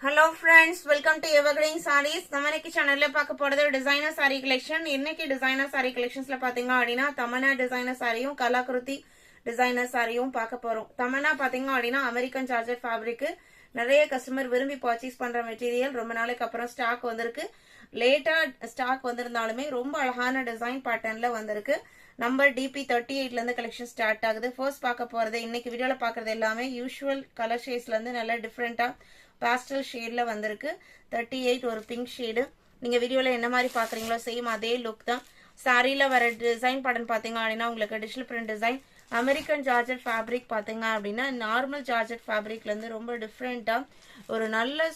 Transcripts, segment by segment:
Hello friends, welcome to Evergreen Sarees. நம்ம இன்னைக்கு சேனல்ல பார்க்க போறது டிசைனர் saree collection. இன்னைக்கு டிசைனர் saree collectionsல பாத்தீங்க அப்படினா தமன்னா டிசைனர் சாரியும் கலாகிருதி டிசைனர் சாரியும் பார்க்க போறோம். தமன்னா பாத்தீங்க அப்படினா அமெரிக்கன் ஜார்ஜெட் ஃபேப்ரிக் நிறைய கஸ்டமர் விரும்பி பர்ச்சேஸ் பண்ற மெட்டீரியல் ரொம்ப நாளைக்கு அப்புறம் ஸ்டாக் வந்திருக்கு. லேட்டா ஸ்டாக் வந்திருந்தாலுமே ரொம்ப அழகான டிசைன் பேட்டர்ன்ல வந்திருக்கு. நம்பர் DP38 ல இருந்து கலெக்ஷன் ஸ்டார்ட் ஆகுது. ஃபர்ஸ்ட் பார்க்க போறது இன்னைக்கு வீடியோல பார்க்கறது எல்லாமே யூசுவல் கலர் ஷேட்ஸ்ல இருந்து நல்ல டிஃபரெண்டா பாஸ்டல் ஷேட்ல வந்திருக்கு. 38 ஒரு பிங்க் ஷேடு. நீங்க வீடியோல என்ன மாதிரி பாக்குறீங்களோ சேம் அதே லுக் தான். சாரில வர டிசைன் பேட்டர்ன் பாத்தீங்க அப்படின்னா உங்களுக்கு digital print design American georgette fabric பாத்தீங்க அப்படின்னா நார்மல் ஜார்ஜெட் ஃபேப்ரிக்ல இருந்து ரொம்ப டிஃப்ரெண்டா ஒரு நல்ல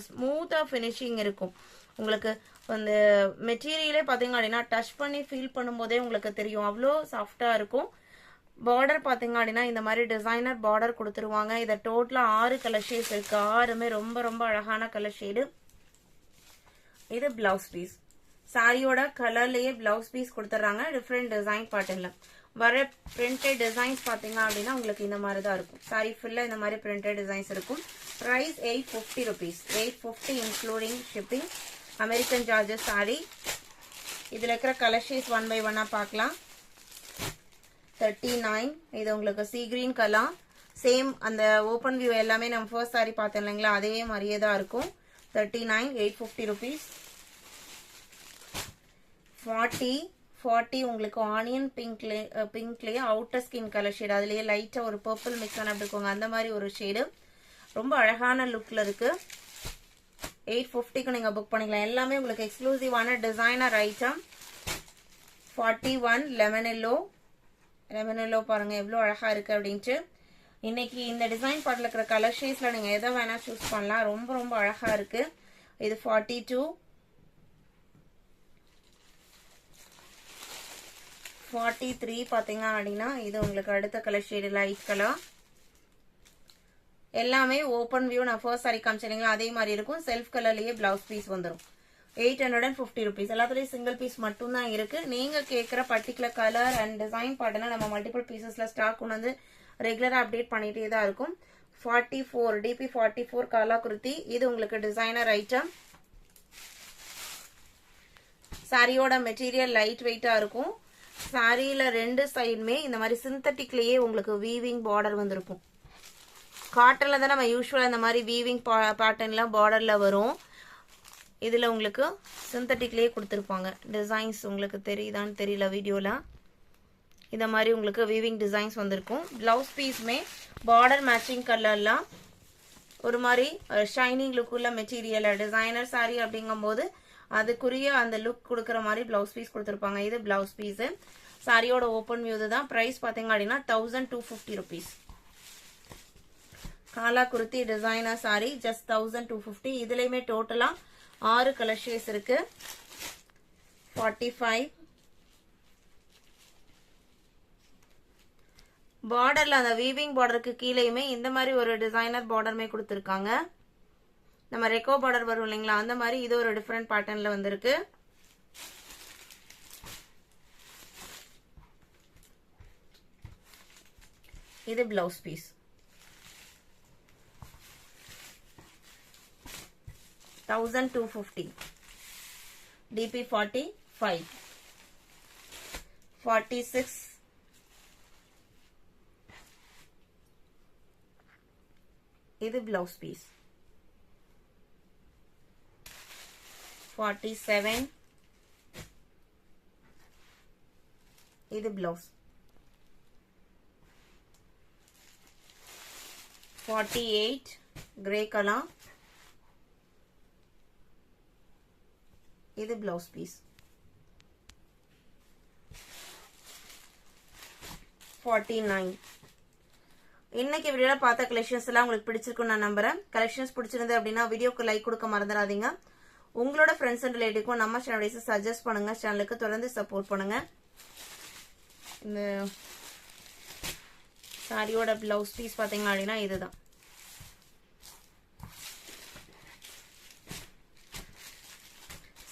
ஸ்மூத்தா ஃபினிஷிங் இருக்கும். உங்களுக்கு அந்த மெட்டீரியலே பாத்தீங்க அப்படின்னா டச் பண்ணி ஃபீல் பண்ணும்போதே உங்களுக்கு தெரியும் அவ்வளோ சாஃப்டா இருக்கும். பார்டர் பாத்தீங்க அப்படின்னா இந்த மாதிரி டிசைனர் பார்டர் கொடுத்துருவாங்க. இதை டோட்டலா 6 கலர் ஷேட்ஸ் இருக்கு. 6மே ரொம்ப ரொம்ப அழகான கலர் ஷேடு. இது பிளவுஸ் பீஸ். சாரியோட கலர்லயே பிளவுஸ் பீஸ் கொடுத்துறாங்க. டிஃப்ரெண்ட் டிசைன் பேட்டர்ன்ல வர பிரிண்டட் டிசைன்ஸ் பாத்தீங்க அப்படின்னா உங்களுக்கு இந்த மாதிரி தான் இருக்கும். சாரி ஃபுல்லா இந்த மாதிரி பிரிண்டட் டிசைன்ஸ் இருக்கும். Price 850 rupees. 850 including shipping. American georgette sari. இதுல இருக்கிற கலர் ஷேட்ஸ் ஒன் பை ஒன்னா பார்க்கலாம். 39 இது உங்களுக்கு சீ கிரீன் கலர். சேம் அந்த ஓபன் வியூ எல்லாமே நம்ம ஃபர்ஸ்ட் சாரி பார்த்தோம் இல்லைங்களா அதே மாதிரியே தான் இருக்கும். 39 850 rupees. 40 உங்களுக்கு ஆனியன் பிங்க்லயே அவுட்டர் ஸ்கின் கலர் ஷேடு. அதுலயே லைட்டா ஒரு பர்பிள் மிக்ஸ் ஆன அப்படி இருக்குங்க அந்த மாதிரி ஒரு ஷேடு. ரொம்ப அழகான லுக்ல இருக்கு. 850க்கு நீங்க புக் பண்ணிக்கலாம். எல்லாமே உங்களுக்கு எக்ஸ்க்ளூசிவான டிசைனர் ஐட்டம். 41 லெமன் எல்லோ பாருங்க எவ்வளவு அழகா இருக்கு அப்படின்ட்டு. இன்னைக்கு இந்த டிசைன் பார்ட்ல இருக்கிற கலர் ஷேட்ஸ்ல நீங்க எதை வேணா சூஸ் பண்ணலாம். ரொம்ப ரொம்ப அழகா இருக்கு. இது 42 43 பாத்தீங்க அப்படின்னா இது உங்களுக்கு அடுத்த கலர் ஷேடு லைட் கலர். எல்லாமே ஓபன் வியூ நான் ஃபர்ஸ்ட் சாரி காமிச்சீங்களா அதே மாதிரி இருக்கும். செல்ஃப் கலர்லயே பிளவுஸ் பீஸ் வந்துடும். 850 rupees. எல்லாத்துலயும் சிங்கிள் பீஸ் மட்டும் தான் இருக்கு. நீங்க கேட்கிற பர்டிகுலர் கலர் அண்ட் டிசைன் பாட்டனா நம்ம மல்டிபிள் பீசஸ்ல ஸ்டாக் கொண்டு வந்து ரெகுலரா அப்டேட் பண்ணிட்டே தான் இருக்கும். 44 DP44 கலாகிருதி. இது உங்களுக்கு டிசைனர் ஐட்டம். சாரியோட மெட்டீரியல் லைட் வெயிட்டா இருக்கும். சாரியில ரெண்டு சைடுமே இந்த மாதிரி சிந்தட்டிக்லயே உங்களுக்கு வீவிங் பார்டர் வந்திருக்கும். காட்டன்ல தான் நம்ம யூஸ்வலா இந்த மாதிரி வீவிங் பேட்டர்ன்ல பார்டர்ல வரும். இதுல உங்களுக்கு சிந்தட்டிக்லயே கொடுத்திருப்பாங்க. டிசைன்ஸ் உங்களுக்கு தெரியுதான்னு தெரியல வீடியோல. இந்த மாதிரி உங்களுக்கு வீவிங் டிசைன்ஸ் வந்திருக்கும். பிளவுஸ் பீஸ்மே பார்டர் மேட்சிங் கலர்லாம் ஒரு மாதிரி ஷைனிங் லுக் உள்ள மெட்டீரியல். டிசைனர் சாரி அப்படிங்கும் போது அதுக்குரிய அந்த லுக் கொடுக்குற மாதிரி பிளவுஸ் பீஸ் கொடுத்திருப்பாங்க. இது பிளவுஸ் பீஸ். சாரியோட ஓபன் வியூ தான். பிரைஸ் பாத்தீங்க அப்படின்னா 1250 rupees. Kalakriti designer sari just 1250. இதுலயுமே டோட்டலா 6 கலர் ஷேட்ஸ் இருக்கு. 45 பார்டர்ல அந்த வீவிங் பார்டருக்கு கீழேயுமே இந்த மாதிரி ஒரு டிசைனர் பார்டர்மே கொடுத்திருக்காங்க. நம்ம ரெக்கோ பார்டர் வரும் இல்லைங்களா அந்த மாதிரி இது ஒரு டிஃபரெண்ட் பேட்டர்ன்ல வந்திருக்கு. இது பிளவுஸ் பீஸ். 1250. DP45 46 இது பிளவுஸ் பீஸ். 47 இது பிளவுஸ். 48 grey colour. இது பிளவுஸ் பீஸ். 49 இன்னைக்கு வீடியோல பார்த்த கலெக்ஷன்ஸ் எல்லாம் உங்களுக்கு பிடிச்சிருக்கும் நான் நம்புறேன். கலெக்ஷன்ஸ் பிடிச்சிருந்து அப்படின்னா வீடியோக்கு லைக் கொடுக்க மறந்துடாதீங்க. உங்களோட ஃப்ரெண்ட்ஸ் அண்ட் ரிலேட்டிவ்க்கும் நம்ம சேனலை சஜஸ்ட் பண்ணுங்க. சேனலுக்கு தொடர்ந்து சப்போர்ட் பண்ணுங்க. இந்த சாரியோட பிளவுஸ் பீஸ் பாத்தீங்க அப்படின்னா இதுதான்.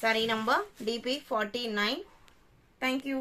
Saree number DP49. Thank you.